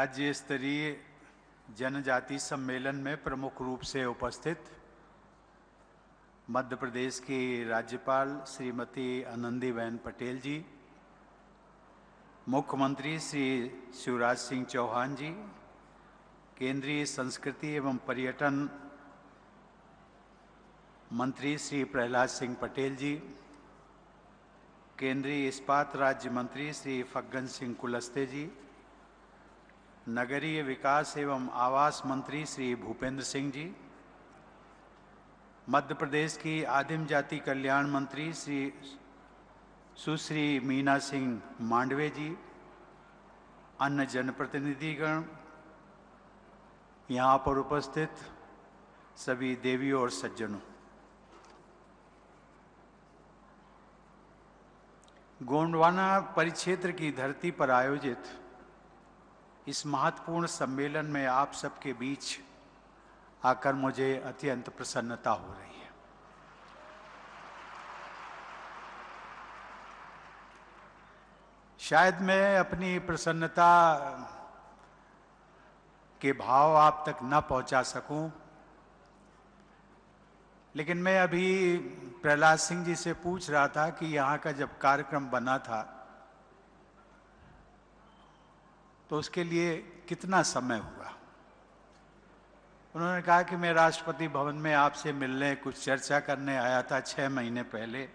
राज्य स्तरीय जनजाति सम्मेलन में प्रमुख रूप से उपस्थित मध्य प्रदेश की राज्यपाल श्रीमती आनंदीबेन पटेल जी, मुख्यमंत्री श्री शिवराज सिंह चौहान जी, केंद्रीय संस्कृति एवं पर्यटन मंत्री श्री प्रहलाद सिंह पटेल जी, केंद्रीय इस्पात राज्य मंत्री श्री फग्गन सिंह कुलस्ते जी, नगरीय विकास एवं आवास मंत्री श्री भूपेंद्र सिंह जी, मध्य प्रदेश की आदिम जाति कल्याण मंत्री श्री सुश्री मीना सिंह मांडवे जी, अन्य जनप्रतिनिधिगण, यहाँ पर उपस्थित सभी देवियों और सज्जनों, गोंडवाना परिक्षेत्र की धरती पर आयोजित इस महत्वपूर्ण सम्मेलन में आप सबके बीच आकर मुझे अत्यंत प्रसन्नता हो रही है। शायद मैं अपनी प्रसन्नता के भाव आप तक न पहुंचा सकूं, लेकिन मैं अभी प्रहलाद सिंह जी से पूछ रहा था कि यहाँ का जब कार्यक्रम बना था तो उसके लिए कितना समय हुआ। उन्होंने कहा कि मैं राष्ट्रपति भवन में आपसे मिलने, कुछ चर्चा करने आया था 6 महीने पहले,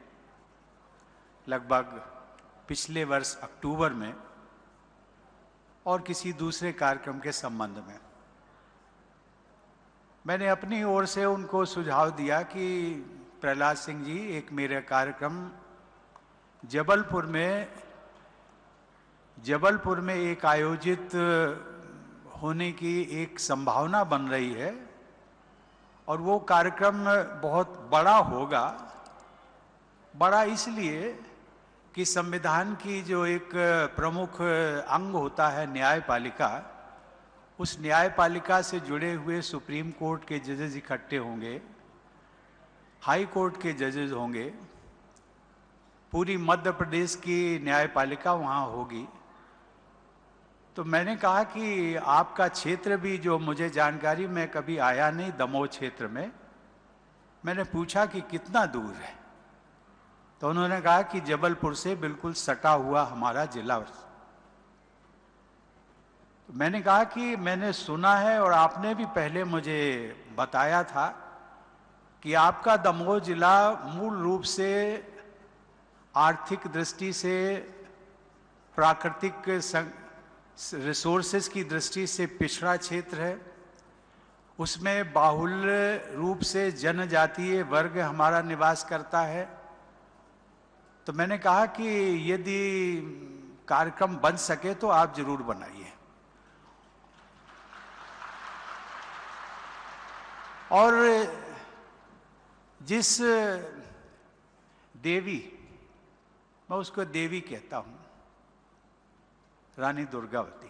लगभग पिछले वर्ष अक्टूबर में, और किसी दूसरे कार्यक्रम के संबंध में। मैंने अपनी ओर से उनको सुझाव दिया कि प्रहलाद सिंह जी, एक मेरा कार्यक्रम जबलपुर में एक आयोजित होने की एक संभावना बन रही है और वो कार्यक्रम बहुत बड़ा होगा। बड़ा इसलिए कि संविधान की जो एक प्रमुख अंग होता है न्यायपालिका, उस न्यायपालिका से जुड़े हुए सुप्रीम कोर्ट के जजेस इकट्ठे होंगे, हाई कोर्ट के जजेस होंगे, पूरी मध्य प्रदेश की न्यायपालिका वहाँ होगी। तो मैंने कहा कि आपका क्षेत्र भी, जो मुझे जानकारी, मैं कभी आया नहीं दमोह क्षेत्र में, मैंने पूछा कि कितना दूर है, तो उन्होंने कहा कि जबलपुर से बिल्कुल सटा हुआ हमारा जिला। तो मैंने कहा कि मैंने सुना है और आपने भी पहले मुझे बताया था कि आपका दमोह जिला मूल रूप से आर्थिक दृष्टि से, प्राकृतिक रिसोर्सेज की दृष्टि से पिछड़ा क्षेत्र है। उसमें बाहुल्य रूप से जनजातीय वर्ग हमारा निवास करता है। तो मैंने कहा कि यदि कार्यक्रम बन सके तो आप जरूर बनाइए। और जिस देवी, मैं उसको देवी कहता हूं, रानी दुर्गावती,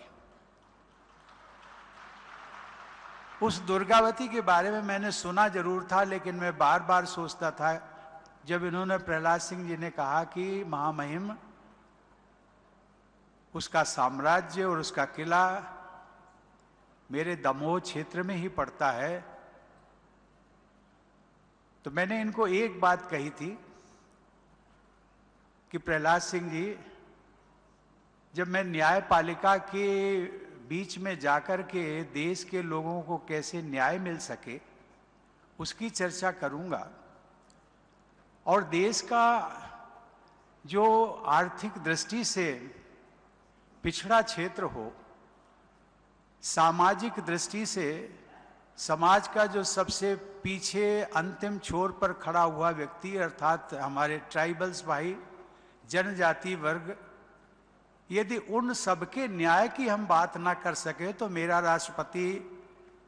उस दुर्गावती के बारे में मैंने सुना जरूर था, लेकिन मैं बार बार सोचता था, जब इन्होंने प्रहलाद सिंह जी ने कहा कि महामहिम उसका साम्राज्य और उसका किला मेरे दमोह क्षेत्र में ही पड़ता है, तो मैंने इनको एक बात कही थी कि प्रहलाद सिंह जी, जब मैं न्यायपालिका के बीच में जाकर के देश के लोगों को कैसे न्याय मिल सके उसकी चर्चा करूंगा, और देश का जो आर्थिक दृष्टि से पिछड़ा क्षेत्र हो, सामाजिक दृष्टि से समाज का जो सबसे पीछे अंतिम छोर पर खड़ा हुआ व्यक्ति, अर्थात हमारे ट्राइबल्स भाई, जनजाति वर्ग, यदि उन सबके न्याय की हम बात ना कर सके तो मेरा राष्ट्रपति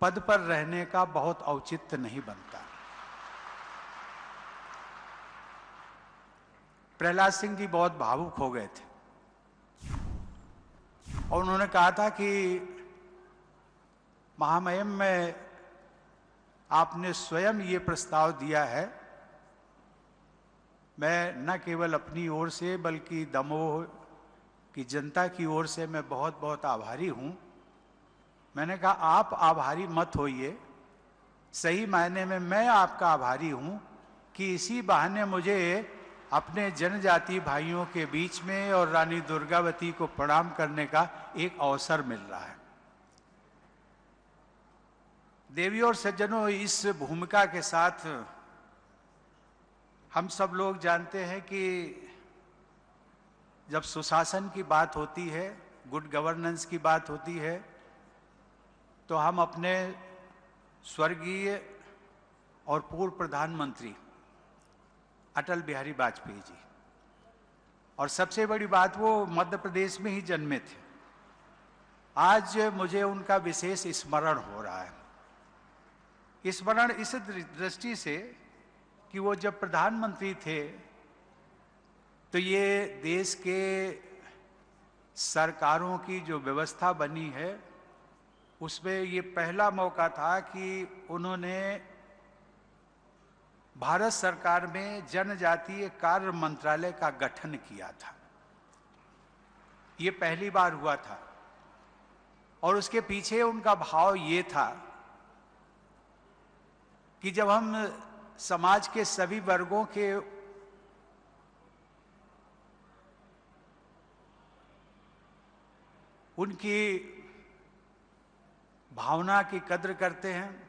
पद पर रहने का बहुत औचित्य नहीं बनता। प्रहलाद सिंह जी बहुत भावुक हो गए थे और उन्होंने कहा था कि महामहिम, में आपने स्वयं ये प्रस्ताव दिया है, मैं न केवल अपनी ओर से बल्कि दमोह की जनता की ओर से मैं बहुत बहुत आभारी हूं मैंने कहा आप आभारी मत होइए, सही मायने में मैं आपका आभारी हूं कि इसी बहाने मुझे अपने जनजाति भाइयों के बीच में और रानी दुर्गावती को प्रणाम करने का एक अवसर मिल रहा है। देवी और सज्जनों, इस भूमिका के साथ हम सब लोग जानते हैं कि जब सुशासन की बात होती है, गुड गवर्नेंस की बात होती है, तो हम अपने स्वर्गीय और पूर्व प्रधानमंत्री अटल बिहारी वाजपेयी जी, और सबसे बड़ी बात वो मध्य प्रदेश में ही जन्मे थे, आज मुझे उनका विशेष स्मरण हो रहा है। स्मरण इस दृष्टि से कि वो जब प्रधानमंत्री थे तो ये देश के सरकारों की जो व्यवस्था बनी है उसमें ये पहला मौका था कि उन्होंने भारत सरकार में जनजातीय कार्य मंत्रालय का गठन किया था। ये पहली बार हुआ था और उसके पीछे उनका भाव ये था कि जब हम समाज के सभी वर्गों के उनकी भावना की कद्र करते हैं,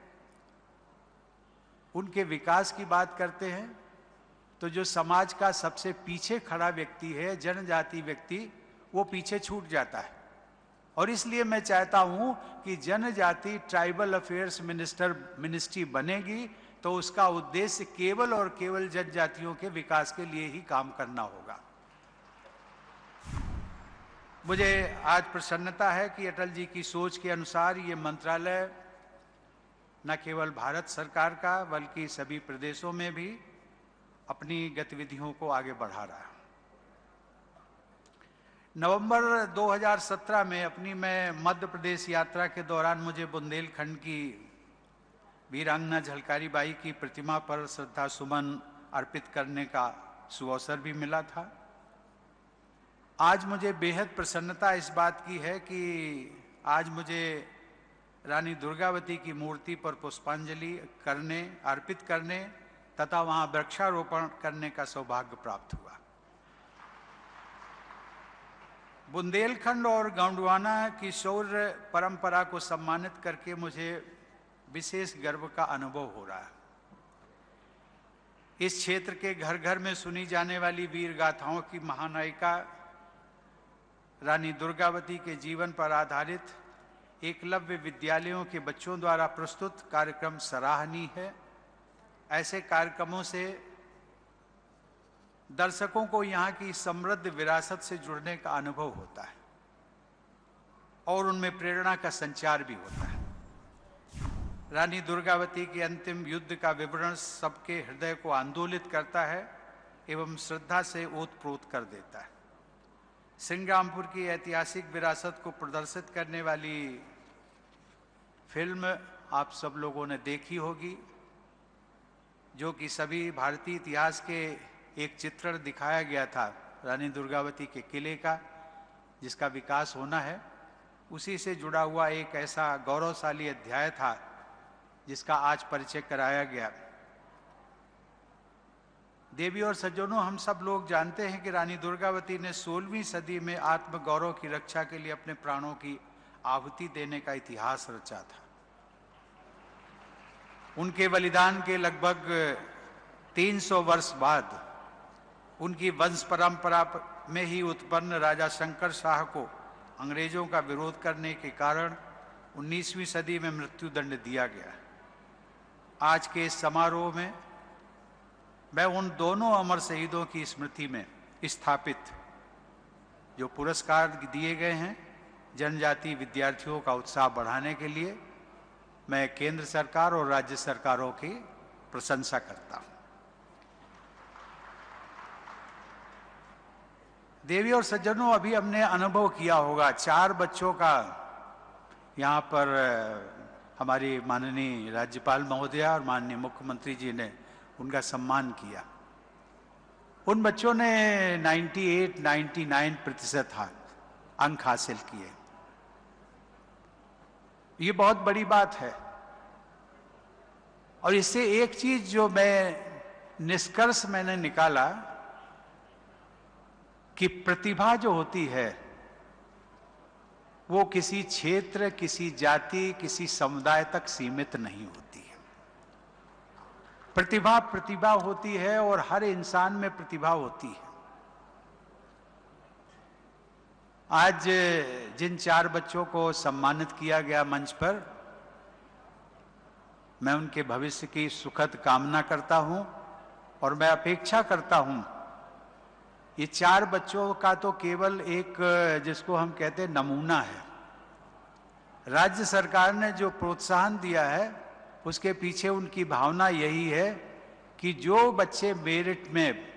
उनके विकास की बात करते हैं, तो जो समाज का सबसे पीछे खड़ा व्यक्ति है, जनजाति व्यक्ति, वो पीछे छूट जाता है। और इसलिए मैं चाहता हूं कि जनजाति ट्राइबल अफेयर्स मिनिस्ट्री बनेगी तो उसका उद्देश्य केवल और केवल जनजातियों के विकास के लिए ही काम करना होगा। मुझे आज प्रसन्नता है कि अटल जी की सोच के अनुसार ये मंत्रालय न केवल भारत सरकार का बल्कि सभी प्रदेशों में भी अपनी गतिविधियों को आगे बढ़ा रहा है। नवंबर 2017 में अपनी मैं मध्य प्रदेश यात्रा के दौरान मुझे बुंदेलखंड की वीरांगना झलकारी बाई की प्रतिमा पर श्रद्धा सुमन अर्पित करने का सुअवसर भी मिला था। आज मुझे बेहद प्रसन्नता इस बात की है कि आज मुझे रानी दुर्गावती की मूर्ति पर पुष्पांजलि अर्पित करने तथा वहां वृक्षारोपण करने का सौभाग्य प्राप्त हुआ। बुंदेलखंड और गोंडवाना की शौर्य परंपरा को सम्मानित करके मुझे विशेष गर्व का अनुभव हो रहा है। इस क्षेत्र के घर घर में सुनी जाने वाली वीर गाथाओं की महानायिका रानी दुर्गावती के जीवन पर आधारित एकलव्य विद्यालयों के बच्चों द्वारा प्रस्तुत कार्यक्रम सराहनीय है। ऐसे कार्यक्रमों से दर्शकों को यहाँ की समृद्ध विरासत से जुड़ने का अनुभव होता है और उनमें प्रेरणा का संचार भी होता है। रानी दुर्गावती के अंतिम युद्ध का विवरण सबके हृदय को आंदोलित करता है एवं श्रद्धा से ओतप्रोत कर देता है। सिंग्रामपुर की ऐतिहासिक विरासत को प्रदर्शित करने वाली फिल्म आप सब लोगों ने देखी होगी, जो कि सभी भारतीय इतिहास के एक चित्रण दिखाया गया था रानी दुर्गावती के किले का, जिसका विकास होना है। उसी से जुड़ा हुआ एक ऐसा गौरवशाली अध्याय था जिसका आज परिचय कराया गया। देवी और सज्जनों, हम सब लोग जानते हैं कि रानी दुर्गावती ने 16वीं सदी में आत्मगौरव की रक्षा के लिए अपने प्राणों की आहुति देने का इतिहास रचा था। उनके बलिदान के लगभग 300 वर्ष बाद उनकी वंश परंपरा में ही उत्पन्न राजा शंकर शाह को अंग्रेजों का विरोध करने के कारण 19वीं सदी में मृत्युदंड दिया गया। आज के इस समारोह में मैं उन दोनों अमर शहीदों की स्मृति में स्थापित जो पुरस्कार दिए गए हैं जनजातीय विद्यार्थियों का उत्साह बढ़ाने के लिए, मैं केंद्र सरकार और राज्य सरकारों की प्रशंसा करता हूं। देवी और सज्जनों, अभी हमने अनुभव किया होगा 4 बच्चों का यहाँ पर हमारी माननीय राज्यपाल महोदया और माननीय मुख्यमंत्री जी ने उनका सम्मान किया। उन बच्चों ने 98-99% अंक हासिल किए। ये बहुत बड़ी बात है। और इससे एक चीज जो निष्कर्ष मैंने निकाला कि प्रतिभा जो होती है वो किसी क्षेत्र, किसी जाति, किसी समुदाय तक सीमित नहीं होती है। प्रतिभा प्रतिभा होती है और हर इंसान में प्रतिभा होती है। आज जिन 4 बच्चों को सम्मानित किया गया मंच पर, मैं उनके भविष्य की सुखद कामना करता हूं और मैं अपेक्षा करता हूं, ये 4 बच्चों का तो केवल एक, जिसको हम कहते हैं, नमूना है। राज्य सरकार ने जो प्रोत्साहन दिया है उसके पीछे उनकी भावना यही है कि जो बच्चे मेरिट में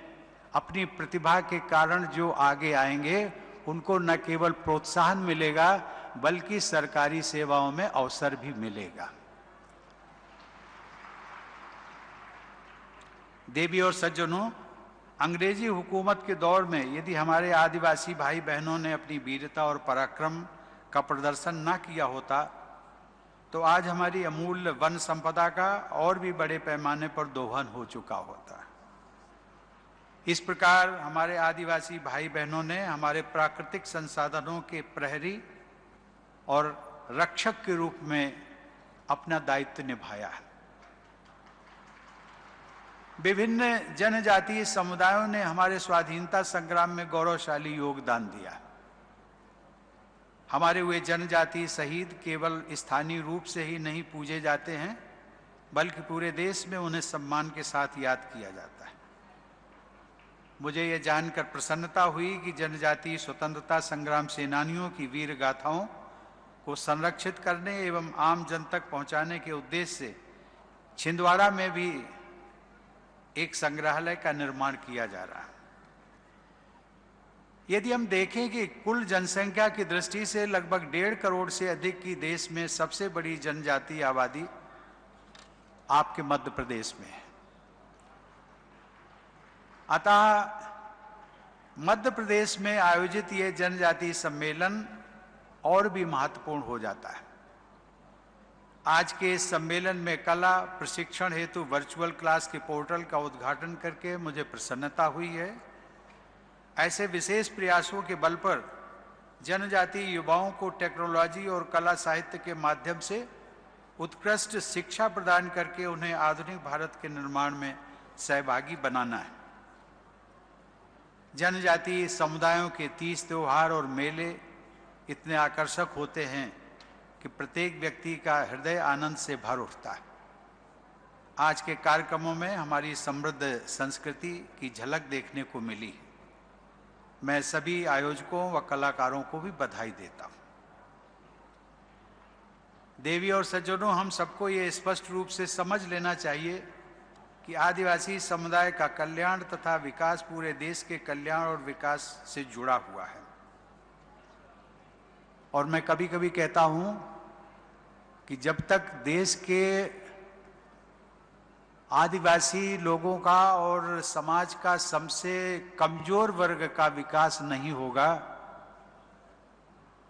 अपनी प्रतिभा के कारण जो आगे आएंगे उनको न केवल प्रोत्साहन मिलेगा बल्कि सरकारी सेवाओं में अवसर भी मिलेगा। देवी और सज्जनों, अंग्रेजी हुकूमत के दौर में यदि हमारे आदिवासी भाई बहनों ने अपनी वीरता और पराक्रम का प्रदर्शन न किया होता तो आज हमारी अमूल्य वन संपदा का और भी बड़े पैमाने पर दोहन हो चुका होता। इस प्रकार हमारे आदिवासी भाई बहनों ने हमारे प्राकृतिक संसाधनों के प्रहरी और रक्षक के रूप में अपना दायित्व निभाया है। विभिन्न जनजातीय समुदायों ने हमारे स्वाधीनता संग्राम में गौरवशाली योगदान दिया। हमारे हुए जनजातीय शहीद केवल स्थानीय रूप से ही नहीं पूजे जाते हैं बल्कि पूरे देश में उन्हें सम्मान के साथ याद किया जाता है। मुझे यह जानकर प्रसन्नता हुई कि जनजातीय स्वतंत्रता संग्राम सेनानियों की वीर गाथाओं को संरक्षित करने एवं आम जन तक पहुंचाने के उद्देश्य से छिंदवाड़ा में भी एक संग्रहालय का निर्माण किया जा रहा है। यदि हम देखें कि कुल जनसंख्या की दृष्टि से लगभग 1.5 करोड़ से अधिक की देश में सबसे बड़ी जनजातीय आबादी आपके मध्य प्रदेश में है। अतः मध्य प्रदेश में आयोजित ये जनजातीय सम्मेलन और भी महत्वपूर्ण हो जाता है। आज के इस सम्मेलन में कला प्रशिक्षण हेतु वर्चुअल क्लास के पोर्टल का उद्घाटन करके मुझे प्रसन्नता हुई है। ऐसे विशेष प्रयासों के बल पर जनजातीय युवाओं को टेक्नोलॉजी और कला साहित्य के माध्यम से उत्कृष्ट शिक्षा प्रदान करके उन्हें आधुनिक भारत के निर्माण में सहभागी बनाना है। जनजातीय समुदायों के तीज त्योहार और मेले इतने आकर्षक होते हैं कि प्रत्येक व्यक्ति का हृदय आनंद से भर उठता है। आज के कार्यक्रमों में हमारी समृद्ध संस्कृति की झलक देखने को मिली। मैं सभी आयोजकों व कलाकारों को भी बधाई देता हूं। देवी और सज्जनों, हम सबको ये स्पष्ट रूप से समझ लेना चाहिए कि आदिवासी समुदाय का कल्याण तथा विकास पूरे देश के कल्याण और विकास से जुड़ा हुआ है। और मैं कभी कभी कहता हूं कि जब तक देश के आदिवासी लोगों का और समाज का सबसे कमजोर वर्ग का विकास नहीं होगा,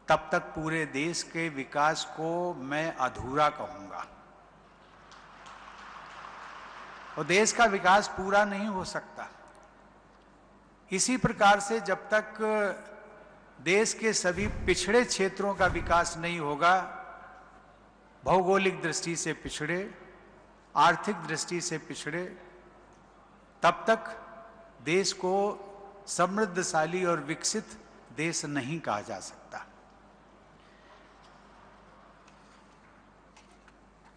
तब तक पूरे देश के विकास को मैं अधूरा कहूंगा और देश का विकास पूरा नहीं हो सकता। इसी प्रकार से जब तक देश के सभी पिछड़े क्षेत्रों का विकास नहीं होगा, भौगोलिक दृष्टि से पिछड़े, आर्थिक दृष्टि से पिछड़े, तब तक देश को समृद्धशाली और विकसित देश नहीं कहा जा सकता।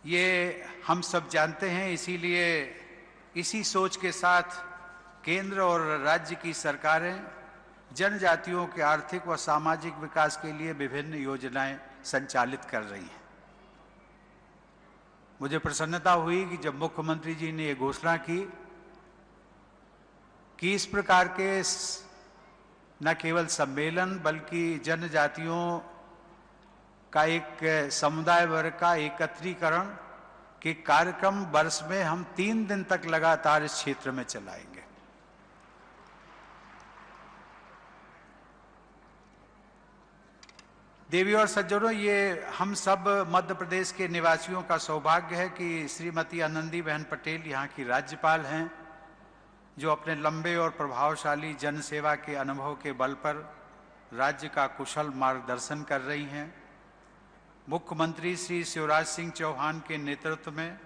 ये हम सब जानते हैं। इसीलिए इसी सोच के साथ केंद्र और राज्य की सरकारें जनजातियों के आर्थिक व सामाजिक विकास के लिए विभिन्न योजनाएं संचालित कर रही हैं। मुझे प्रसन्नता हुई कि जब मुख्यमंत्री जी ने ये घोषणा की कि इस प्रकार के न केवल सम्मेलन बल्कि जनजातियों का एक समुदाय वर्ग का एकत्रीकरण के कार्यक्रम वर्ष में हम 3 दिन तक लगातार इस क्षेत्र में चलाएंगे। देवी और सज्जनों, ये हम सब मध्य प्रदेश के निवासियों का सौभाग्य है कि श्रीमती आनंदी बहन पटेल यहाँ की राज्यपाल हैं, जो अपने लंबे और प्रभावशाली जनसेवा के अनुभव के बल पर राज्य का कुशल मार्गदर्शन कर रही हैं। मुख्यमंत्री श्री शिवराज सिंह चौहान के नेतृत्व में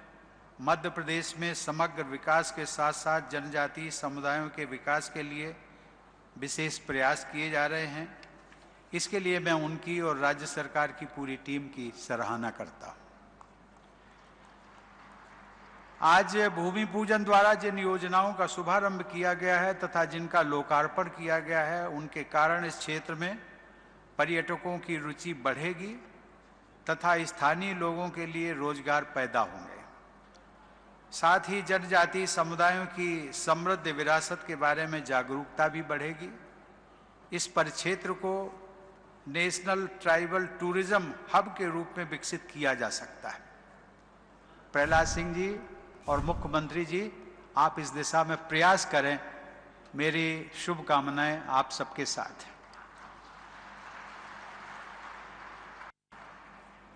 मध्य प्रदेश में समग्र विकास के साथ साथ जनजातीय समुदायों के विकास के लिए विशेष प्रयास किए जा रहे हैं। इसके लिए मैं उनकी और राज्य सरकार की पूरी टीम की सराहना करता हूं। आज भूमि पूजन द्वारा जिन योजनाओं का शुभारंभ किया गया है तथा जिनका लोकार्पण किया गया है, उनके कारण इस क्षेत्र में पर्यटकों की रुचि बढ़ेगी तथा स्थानीय लोगों के लिए रोजगार पैदा होंगे। साथ ही जनजातीय समुदायों की समृद्ध विरासत के बारे में जागरूकता भी बढ़ेगी। इस परिक्षेत्र को नेशनल ट्राइबल टूरिज्म हब के रूप में विकसित किया जा सकता है। प्रहलाद सिंह जी और मुख्यमंत्री जी, आप इस दिशा में प्रयास करें। मेरी शुभकामनाएं आप सबके साथ हैं।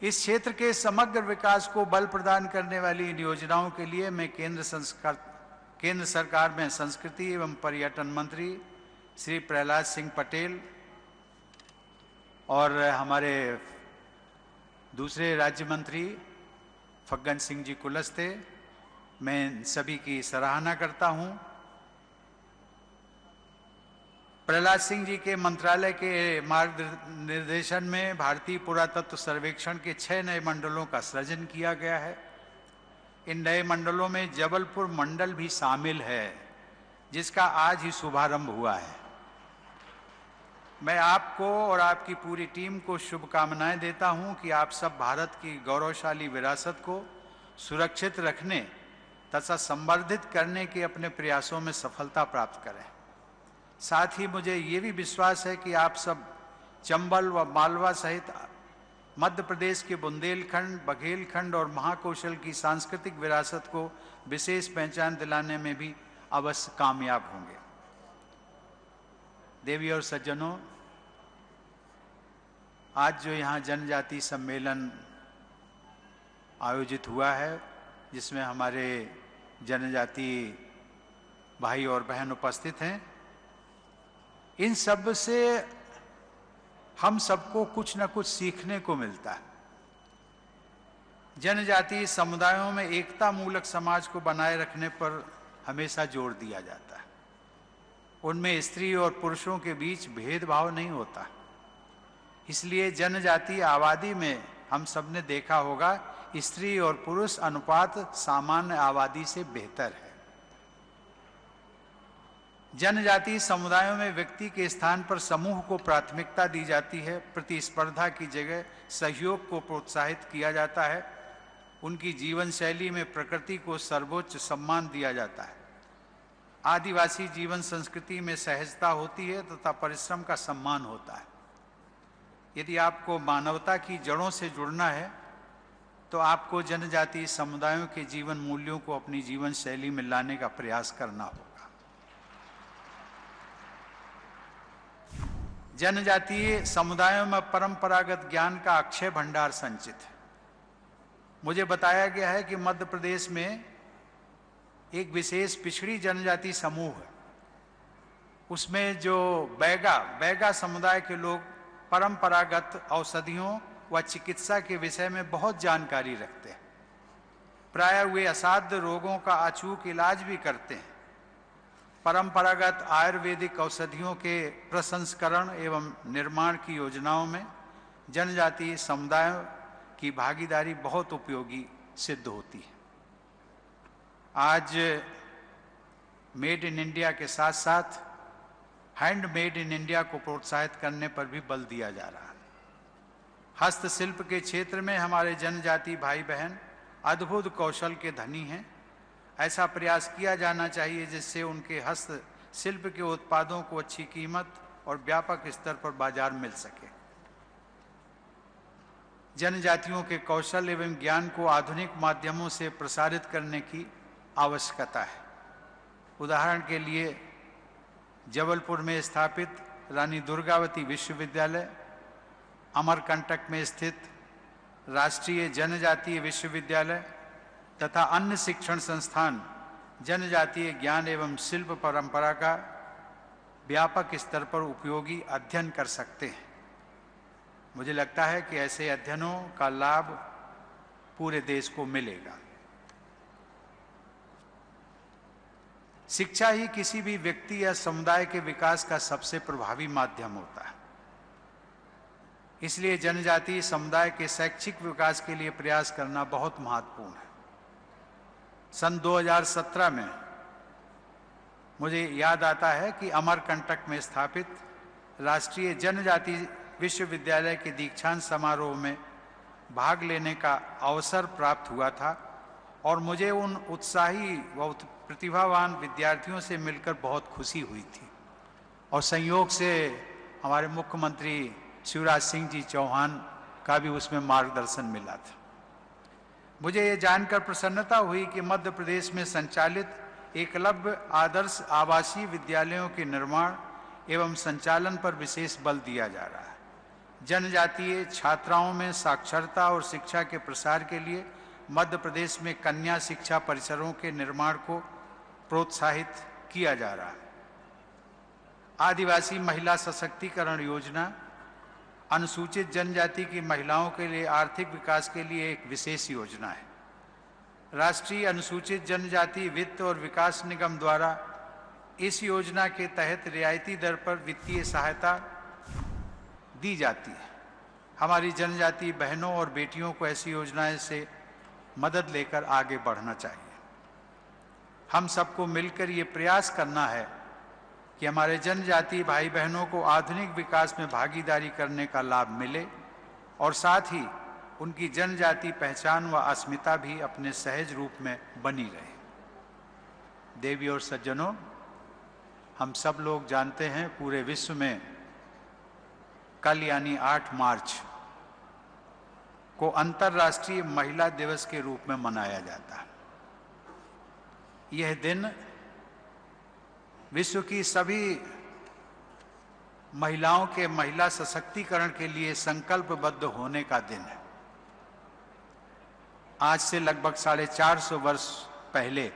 इस क्षेत्र के समग्र विकास को बल प्रदान करने वाली इन योजनाओं के लिए मैं केंद्र सरकार में संस्कृति एवं पर्यटन मंत्री श्री प्रहलाद सिंह पटेल और हमारे दूसरे राज्य मंत्री फग्गन सिंह जी कुलस्ते, मैं सभी की सराहना करता हूं। प्रहलाद सिंह जी के मंत्रालय के मार्गनिर्देशन में भारतीय पुरातत्व सर्वेक्षण के 6 नए मंडलों का सृजन किया गया है। इन नए मंडलों में जबलपुर मंडल भी शामिल है, जिसका आज ही शुभारंभ हुआ है। मैं आपको और आपकी पूरी टीम को शुभकामनाएं देता हूं कि आप सब भारत की गौरवशाली विरासत को सुरक्षित रखने तथा संवर्धित करने के अपने प्रयासों में सफलता प्राप्त करें। साथ ही मुझे ये भी विश्वास है कि आप सब चंबल व मालवा सहित मध्य प्रदेश के बुंदेलखंड, बघेलखंड और महाकौशल की सांस्कृतिक विरासत को विशेष पहचान दिलाने में भी अवश्य कामयाब होंगे। देवी और सज्जनों, आज जो यहाँ जनजाति सम्मेलन आयोजित हुआ है, जिसमें हमारे जनजाति भाई और बहन उपस्थित हैं, इन सब से हम सबको कुछ न कुछ सीखने को मिलता है। जनजातीय समुदायों में एकता मूलक समाज को बनाए रखने पर हमेशा जोर दिया जाता है। उनमें स्त्री और पुरुषों के बीच भेदभाव नहीं होता। इसलिए जनजातीय आबादी में हम सबने देखा होगा, स्त्री और पुरुष अनुपात सामान्य आबादी से बेहतर है। जनजातीय समुदायों में व्यक्ति के स्थान पर समूह को प्राथमिकता दी जाती है। प्रतिस्पर्धा की जगह सहयोग को प्रोत्साहित किया जाता है। उनकी जीवन शैली में प्रकृति को सर्वोच्च सम्मान दिया जाता है। आदिवासी जीवन संस्कृति में सहजता होती है तथा परिश्रम का सम्मान होता है। यदि आपको मानवता की जड़ों से जुड़ना है तो आपको जनजातीय समुदायों के जीवन मूल्यों को अपनी जीवन शैली में लाने का प्रयास करना होगा। जनजातीय समुदायों में परंपरागत ज्ञान का अक्षय भंडार संचित है। मुझे बताया गया है कि मध्य प्रदेश में एक विशेष पिछड़ी जनजाति समूह है। उसमें जो बैगा समुदाय के लोग परंपरागत औषधियों व चिकित्सा के विषय में बहुत जानकारी रखते हैं। प्रायः वे असाध्य रोगों का अचूक इलाज भी करते हैं। परंपरागत आयुर्वेदिक औषधियों के प्रसंस्करण एवं निर्माण की योजनाओं में जनजातीय समुदायों की भागीदारी बहुत उपयोगी सिद्ध होती है। आज मेड इन इंडिया के साथ साथ हैंडमेड इन इंडिया को प्रोत्साहित करने पर भी बल दिया जा रहा है। हस्तशिल्प के क्षेत्र में हमारे जनजाति भाई बहन अद्भुत कौशल के धनी हैं। ऐसा प्रयास किया जाना चाहिए जिससे उनके हस्तशिल्प के उत्पादों को अच्छी कीमत और व्यापक स्तर पर बाजार मिल सके। जनजातियों के कौशल एवं ज्ञान को आधुनिक माध्यमों से प्रसारित करने की आवश्यकता है। उदाहरण के लिए जबलपुर में स्थापित रानी दुर्गावती विश्वविद्यालय अमरकंटक में स्थित राष्ट्रीय जनजातीय विश्वविद्यालय तथा अन्य शिक्षण संस्थान जनजातीय ज्ञान एवं शिल्प परंपरा का व्यापक स्तर पर उपयोगी अध्ययन कर सकते हैं। मुझे लगता है कि ऐसे अध्ययनों का लाभ पूरे देश को मिलेगा। शिक्षा ही किसी भी व्यक्ति या समुदाय के विकास का सबसे प्रभावी माध्यम होता है। इसलिए जनजातीय समुदाय के शैक्षिक विकास के लिए प्रयास करना बहुत महत्वपूर्ण है। सन 2017 में मुझे याद आता है कि अमरकंटक में स्थापित राष्ट्रीय जनजातीय विश्वविद्यालय के दीक्षांत समारोह में भाग लेने का अवसर प्राप्त हुआ था और मुझे उन उत्साही व प्रतिभावान विद्यार्थियों से मिलकर बहुत खुशी हुई थी और संयोग से हमारे मुख्यमंत्री शिवराज सिंह जी चौहान का भी उसमें मार्गदर्शन मिला था। मुझे ये जानकर प्रसन्नता हुई कि मध्य प्रदेश में संचालित एकलव्य आदर्श आवासीय विद्यालयों के निर्माण एवं संचालन पर विशेष बल दिया जा रहा है। जनजातीय छात्राओं में साक्षरता और शिक्षा के प्रसार के लिए मध्य प्रदेश में कन्या शिक्षा परिसरों के निर्माण को प्रोत्साहित किया जा रहा है। आदिवासी महिला सशक्तिकरण योजना अनुसूचित जनजाति की महिलाओं के लिए आर्थिक विकास के लिए एक विशेष योजना है। राष्ट्रीय अनुसूचित जनजाति वित्त और विकास निगम द्वारा इस योजना के तहत रियायती दर पर वित्तीय सहायता दी जाती है। हमारी जनजातीय बहनों और बेटियों को ऐसी योजनाएं से मदद लेकर आगे बढ़ना चाहिए। हम सबको मिलकर ये प्रयास करना है कि हमारे जनजातीय भाई बहनों को आधुनिक विकास में भागीदारी करने का लाभ मिले और साथ ही उनकी जनजातीय पहचान व अस्मिता भी अपने सहज रूप में बनी रहे। देवी और सज्जनों, हम सब लोग जानते हैं पूरे विश्व में कल यानी 8 मार्च को अंतर्राष्ट्रीय महिला दिवस के रूप में मनाया जाता है। यह दिन विश्व की सभी महिलाओं के महिला सशक्तिकरण के लिए संकल्पबद्ध होने का दिन है। आज से लगभग 450 वर्ष पहले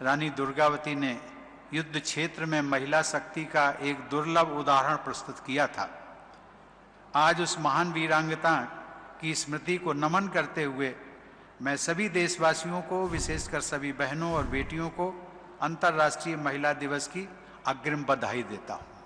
रानी दुर्गावती ने युद्ध क्षेत्र में महिला शक्ति का एक दुर्लभ उदाहरण प्रस्तुत किया था। आज उस महान वीरांगना की स्मृति को नमन करते हुए मैं सभी देशवासियों को, विशेषकर सभी बहनों और बेटियों को अंतर्राष्ट्रीय महिला दिवस की अग्रिम बधाई देता हूं।